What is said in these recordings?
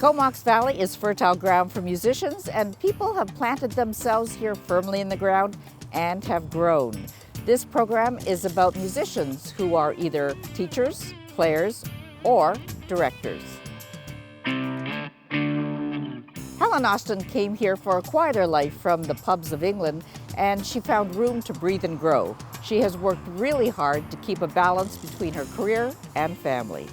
Comox Valley is fertile ground for musicians, and people have planted themselves here firmly in the ground and have grown. This program is about musicians who are either teachers, players, or directors. Helen Austin came here for a quieter life from the pubs of England, and she found room to breathe and grow. She has worked really hard to keep a balance between her career and family.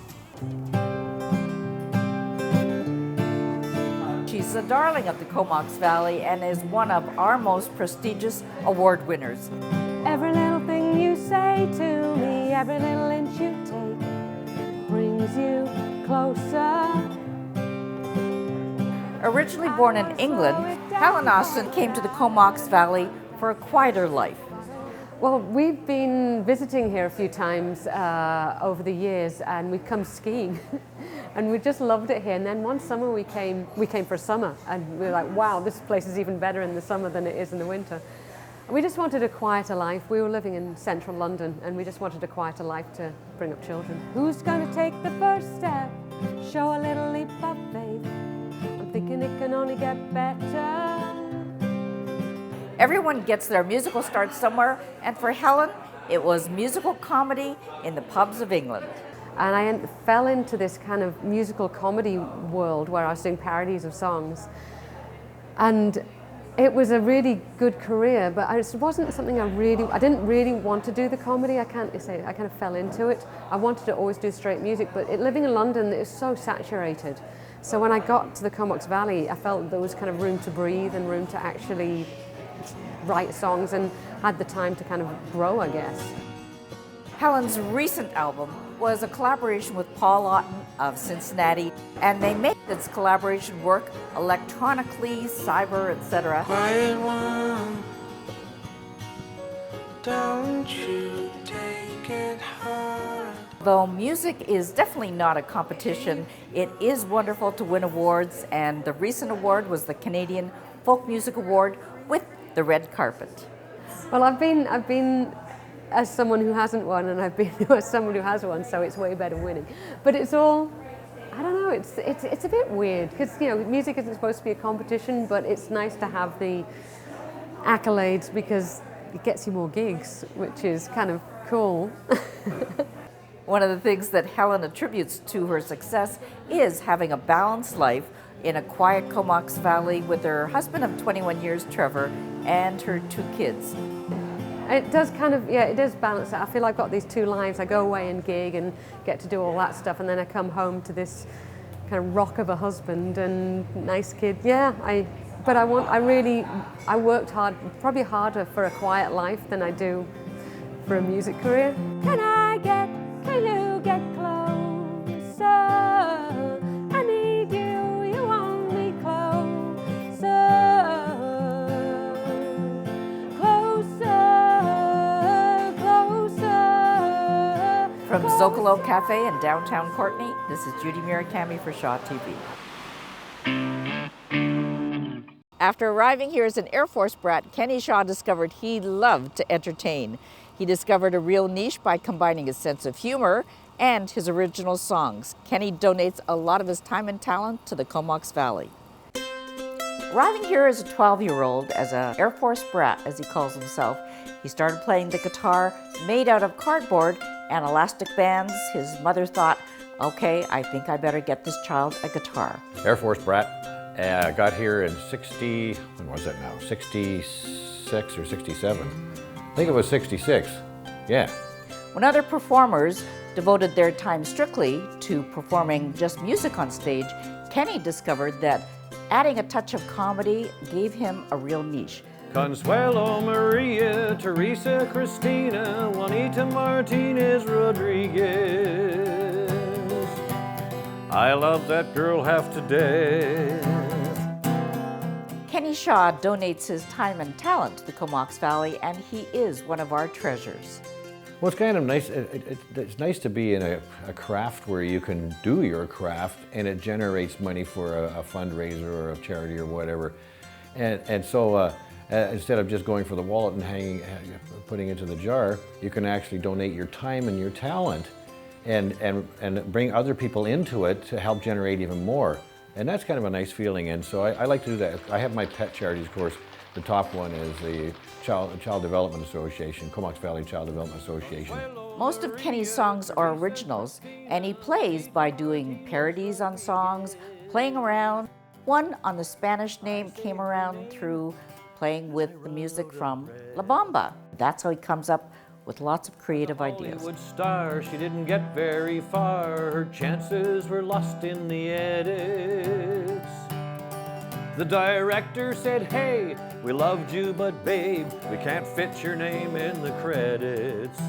She's a darling of the Comox Valley and is one of our most prestigious award winners. Every little thing you say to me, every little inch you take, brings you closer. Originally born in England, Helen Austin came to the Comox Valley for a quieter life. Well, we've been visiting here a few times over the years, and we've come skiing and we just loved it here. And then one summer we came for summer, and we were like, wow, this place is even better in the summer than it is in the winter. We just wanted a quieter life. We were living in central London, and we just wanted a quieter life to bring up children. Who's going to take the first step, show a little leap of faith? I'm thinking it can only get better. Everyone gets their musical start somewhere, and for Helen, it was musical comedy in the pubs of England. And I fell into this kind of musical comedy world where I was doing parodies of songs. And it was a really good career, but it wasn't something I didn't really want to do the comedy. I kind of fell into it. I wanted to always do straight music, but living in London is so saturated. So when I got to the Comox Valley, I felt there was kind of room to breathe and room to actually write songs, and had the time to kind of grow, I guess. Helen's recent album was a collaboration with Paul Otten of Cincinnati, and they make this collaboration work electronically, cyber, etc. Quiet one, don't you take it hard. Though music is definitely not a competition, it is wonderful to win awards, and the recent award was the Canadian Folk Music Award with the red carpet. Well, I've been as someone who hasn't won, and I've been as someone who has won, so it's way better winning. But it's all, I don't know, it's a bit weird, because music isn't supposed to be a competition, but it's nice to have the accolades because it gets you more gigs, which is kind of cool. One of the things that Helen attributes to her success is having a balanced life in a quiet Comox Valley with her husband of 21 years, Trevor, and her 2 kids. It does it does balance it. I feel I've got these 2 lives. I go away and gig and get to do all that stuff, and then I come home to this kind of rock of a husband and nice kid. I worked hard, probably harder for a quiet life than I do for a music career. Can you get closer? I need you want me closer. From Zocalo Cafe in downtown Courtenay, this is Judy Murakami for Shaw TV. After arriving here as an Air Force brat, Kenny Shaw discovered he loved to entertain. He discovered a real niche by combining his sense of humor and his original songs. Kenny donates a lot of his time and talent to the Comox Valley. Arriving here as a 12-year-old, as an Air Force brat, as he calls himself, he started playing the guitar made out of cardboard and elastic bands. His mother thought, okay, I think I better get this child a guitar. Air Force brat. I got here in 66 or 67. I think it was 66, yeah. When other performers devoted their time strictly to performing just music on stage, Kenny discovered that adding a touch of comedy gave him a real niche. Consuelo, Maria, Teresa, Cristina, Juanita Martinez Rodriguez. I love that girl half to death. Kenny Shaw donates his time and talent to the Comox Valley, and he is one of our treasures. Well, it's kind of nice. It's nice to be in a craft where you can do your craft and it generates money for a fundraiser or a charity or whatever. And so instead of just going for the wallet and putting it into the jar, you can actually donate your time and your talent and bring other people into it to help generate even more. And that's kind of a nice feeling, and so I like to do that. I have my pet charities, of course. The top one is the Child Development Association, Comox Valley Child Development Association. Most of Kenny's songs are originals, and he plays by doing parodies on songs, playing around. One on the Spanish name came around through playing with the music from La Bamba. That's how he comes up with lots of creative ideas. Hollywood star, she didn't get very far. Her chances were lost in the edits. The director said, hey, we loved you, but babe, we can't fit your name in the credits.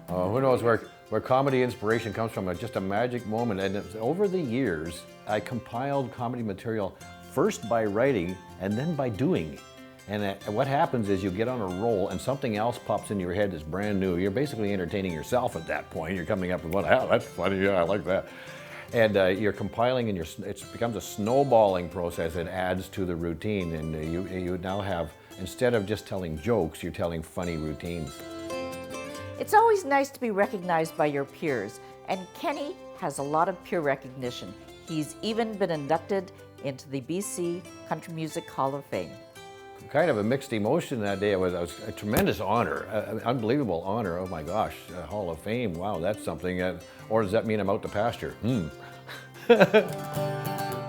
Who knows where comedy inspiration comes from? It's just a magic moment. And over the years, I compiled comedy material first by writing and then by doing. And what happens is you get on a roll and something else pops into your head that's brand new. You're basically entertaining yourself at that point. You're coming up with, wow, that's funny, yeah, I like that. And you're compiling, and it becomes a snowballing process. It adds to the routine, and you now have, instead of just telling jokes, you're telling funny routines. It's always nice to be recognized by your peers, and Kenny has a lot of peer recognition. He's even been inducted into the BC Country Music Hall of Fame. Kind of a mixed emotion that day. It was a tremendous honor, an unbelievable honor. Oh my gosh, Hall of Fame, wow, that's something. Or does that mean I'm out to pasture?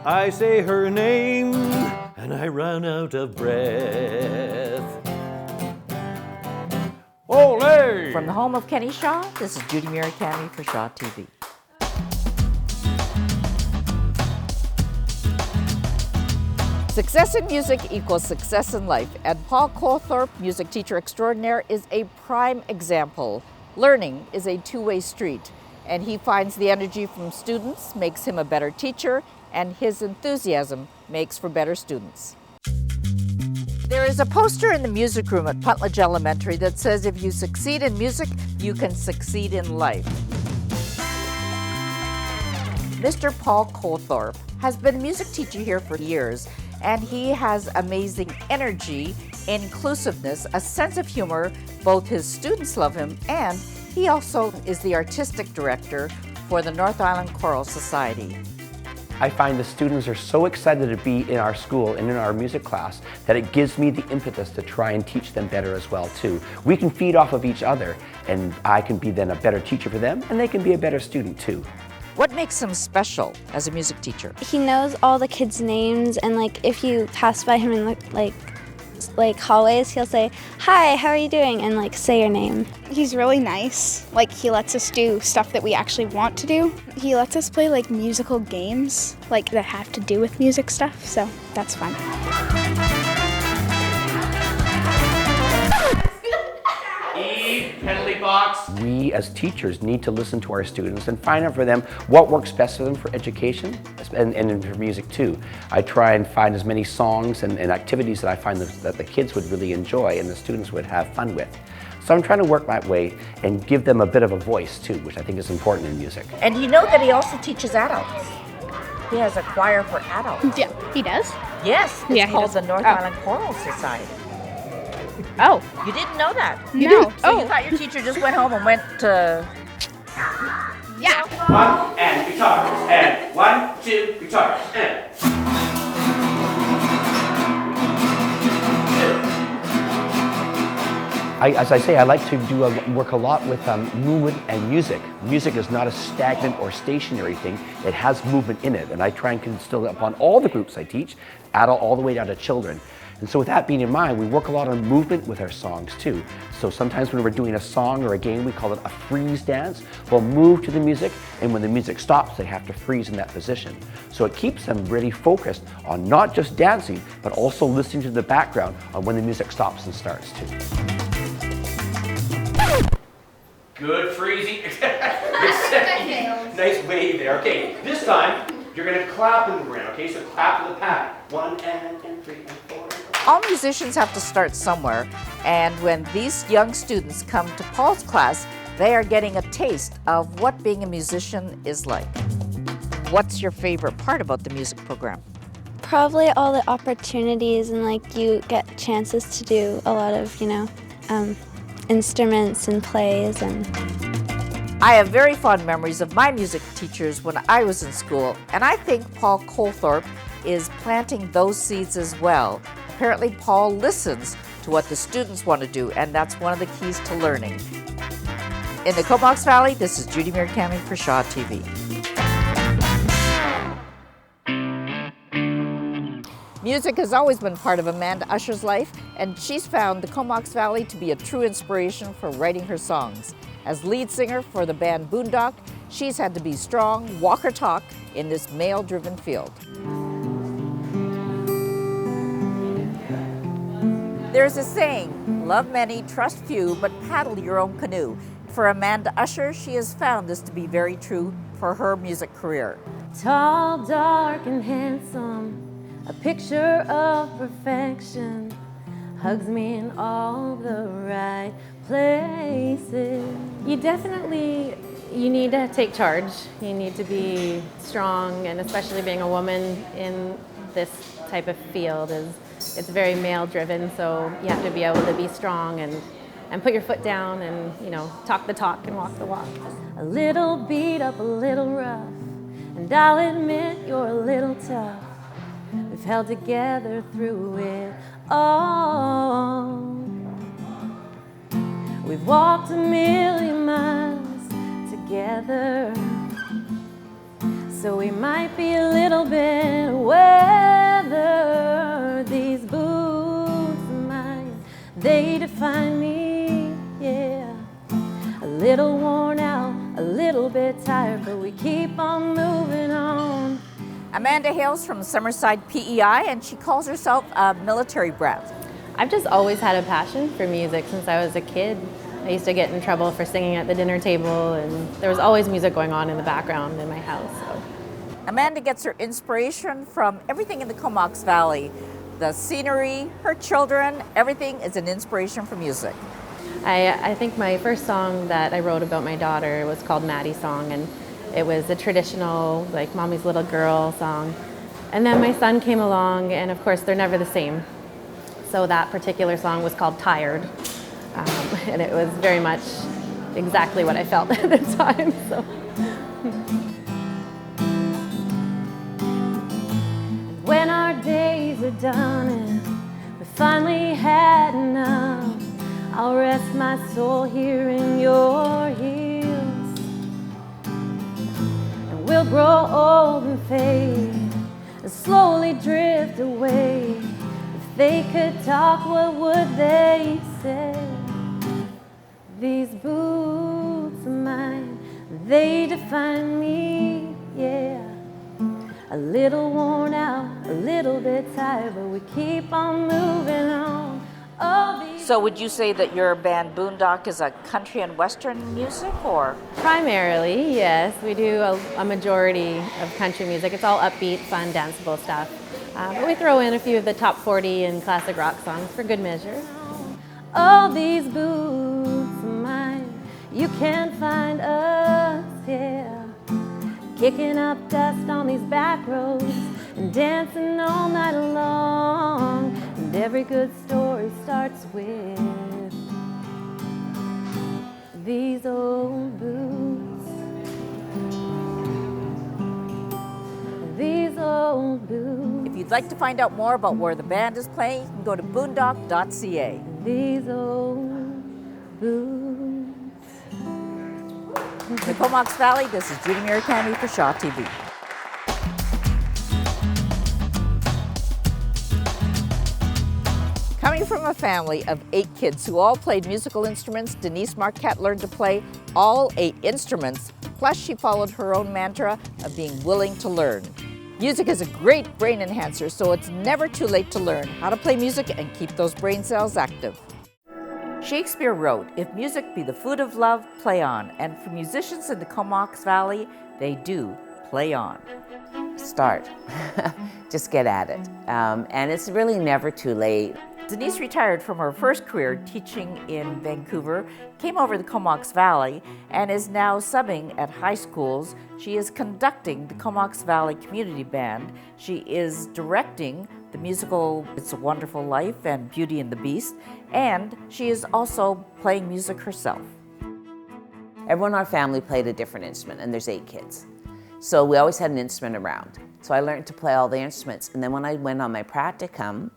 I say her name and I run out of breath. Olé! From the home of Kenny Shaw, this is Judy Murakami for Shaw TV. Success in music equals success in life, and Paul Colthorpe, music teacher extraordinaire, is a prime example. Learning is a two-way street, and he finds the energy from students makes him a better teacher, and his enthusiasm makes for better students. There is a poster in the music room at Puntledge Elementary that says if you succeed in music, you can succeed in life. Mr. Paul Colthorpe has been a music teacher here for years, and he has amazing energy, inclusiveness, a sense of humor. Both his students love him, and he also is the artistic director for the North Island Choral Society. I find the students are so excited to be in our school and in our music class that it gives me the impetus to try and teach them better as well too. We can feed off of each other, and I can be then a better teacher for them, and they can be a better student too. What makes him special as a music teacher? He knows all the kids' names, and like if you pass by him in like hallways, he'll say, "Hi, how are you doing?" and like say your name. He's really nice. Like he lets us do stuff that we actually want to do. He lets us play like musical games, like that have to do with music stuff, so that's fun. Penalty box. We as teachers need to listen to our students and find out for them what works best for them for education and for music too. I try and find as many songs and activities that I find that the kids would really enjoy and the students would have fun with. So I'm trying to work that way and give them a bit of a voice too, which I think is important in music. And you know that he also teaches adults. He has a choir for adults. Yeah, he does? Yes, it's Yeah, he called does. the North Island Choral Society. Oh. You didn't know that? No. So you thought your teacher just went home and went to... Yeah. 1 and guitars and 1, 2 guitars and. As I say, I like to work a lot with movement and music. Music is not a stagnant or stationary thing. It has movement in it, and I try and instill it upon all the groups I teach, adult all the way down to children. And so with that being in mind, we work a lot on movement with our songs too. So sometimes when we're doing a song or a game, we call it a freeze dance. We'll move to the music, and when the music stops, they have to freeze in that position. So it keeps them really focused on not just dancing, but also listening to the background on when the music stops and starts too. Good freezing. Nice wave there. Okay, this time you're going to clap in the ground. Okay, so clap to the pattern. 1 and 3 and 4. All musicians have to start somewhere, and when these young students come to Paul's class, they are getting a taste of what being a musician is like. What's your favorite part about the music program? Probably all the opportunities, and like you get chances to do a lot of, instruments and plays. And I have very fond memories of my music teachers when I was in school, and I think Paul Colthorpe is planting those seeds as well. Apparently, Paul listens to what the students want to do, and that's one of the keys to learning. In the Comox Valley, this is Judy Murakami for Shaw TV. Music has always been part of Amanda Usher's life, and she's found the Comox Valley to be a true inspiration for writing her songs. As lead singer for the band Boondock, she's had to be strong, walk her talk in this male-driven field. There's a saying, love many, trust few, but paddle your own canoe. For Amanda Usher, she has found this to be very true for her music career. Tall, dark, and handsome, a picture of perfection, hugs me in all the right places. You need to take charge. You need to be strong, and especially being a woman in this type of field it's very male driven, so you have to be able to be strong and put your foot down and, talk the talk and walk the walk. A little beat up, a little rough, and I'll admit you're a little tough. We've held together through it all. We've walked a million miles together, so we might be a little bit weather. These boots of mine, they define me, yeah. A little worn out, a little bit tired, but we keep on moving on. Amanda hails from Summerside, PEI, and she calls herself a military brat. I've just always had a passion for music since I was a kid. I used to get in trouble for singing at the dinner table, and there was always music going on in the background in my house. So. Amanda gets her inspiration from everything in the Comox Valley. The scenery, her children, everything is an inspiration for music. I think my first song that I wrote about my daughter was called Maddie's Song, and it was a traditional, like, mommy's little girl song. And then my son came along, and of course they're never the same. So that particular song was called Tired, and it was very much exactly what I felt at the time. So. When our days are done and we finally had enough, I'll rest my soul here in your heels. And we'll grow old and fade and slowly drift away. If they could talk, what would they say? These boots of mine, they define me, yeah. A little worn out, a little bit tired, but we keep on moving on. So would you say that your band Boondock is a country and western music, or? Primarily, yes. We do a majority of country music. It's all upbeat, fun, danceable stuff. But we throw in a few of the top 40 and classic rock songs for good measure. All these boots of mine, you can't find us here. Kicking up dust on these back roads and dancing all night long. And every good story starts with these old boots. These old boots. If you'd like to find out more about where the band is playing, you can go to boondock.ca. These old boots. In the Comox Valley, this is Judy Murakami for Shaw TV. Coming from a family of 8 kids who all played musical instruments, Denise Marquette learned to play all 8 instruments, plus she followed her own mantra of being willing to learn. Music is a great brain enhancer, so it's never too late to learn how to play music and keep those brain cells active. Shakespeare wrote, "If music be the food of love, play on." And for musicians in the Comox Valley, they do play on. Start. Just get at it. And it's really never too late. Denise retired from her first career teaching in Vancouver, came over to the Comox Valley, and is now subbing at high schools. She is conducting the Comox Valley Community Band. She is directing the musical It's a Wonderful Life and Beauty and the Beast, and she is also playing music herself. Everyone in our family played a different instrument, and there's 8 kids. So we always had an instrument around. So I learned to play all the instruments. And then when I went on my practicum,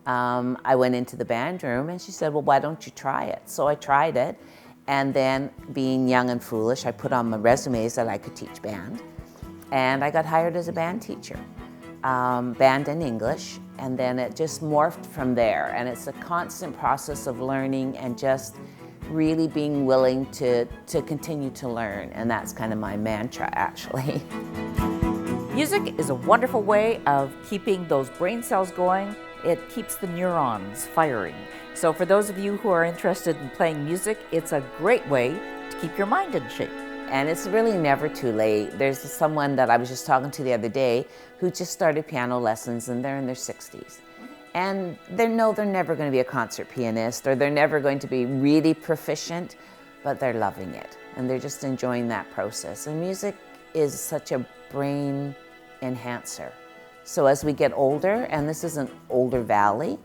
I went into the band room and she said, well, why don't you try it? So I tried it. And then being young and foolish, I put on my resumes that I could teach band. And I got hired as a band teacher, band and English. And then it just morphed from there. And it's a constant process of learning and just really being willing to continue to learn. And that's kind of my mantra, actually. Music is a wonderful way of keeping those brain cells going. It keeps the neurons firing. So for those of you who are interested in playing music, it's a great way to keep your mind in shape. And it's really never too late. There's someone that I was just talking to the other day who just started piano lessons and they're in their 60s. And they're never going to be a concert pianist or they're never going to be really proficient, but they're loving it. And they're just enjoying that process. And music is such a brain enhancer. So as we get older, and this is an older valley,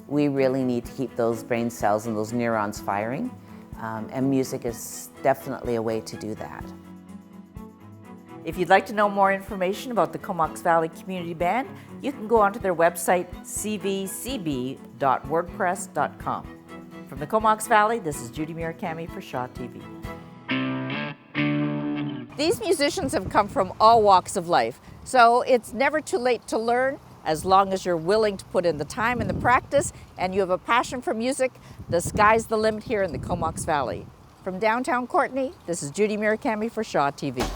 we really need to keep those brain cells and those neurons firing. And music is definitely a way to do that. If you'd like to know more information about the Comox Valley Community Band, you can go onto their website, cvcb.wordpress.com. From the Comox Valley, this is Judy Murakami for Shaw TV. These musicians have come from all walks of life, so it's never too late to learn. As long as you're willing to put in the time and the practice and you have a passion for music, the sky's the limit here in the Comox Valley. From downtown Courtenay, this is Judy Murakami for Shaw TV.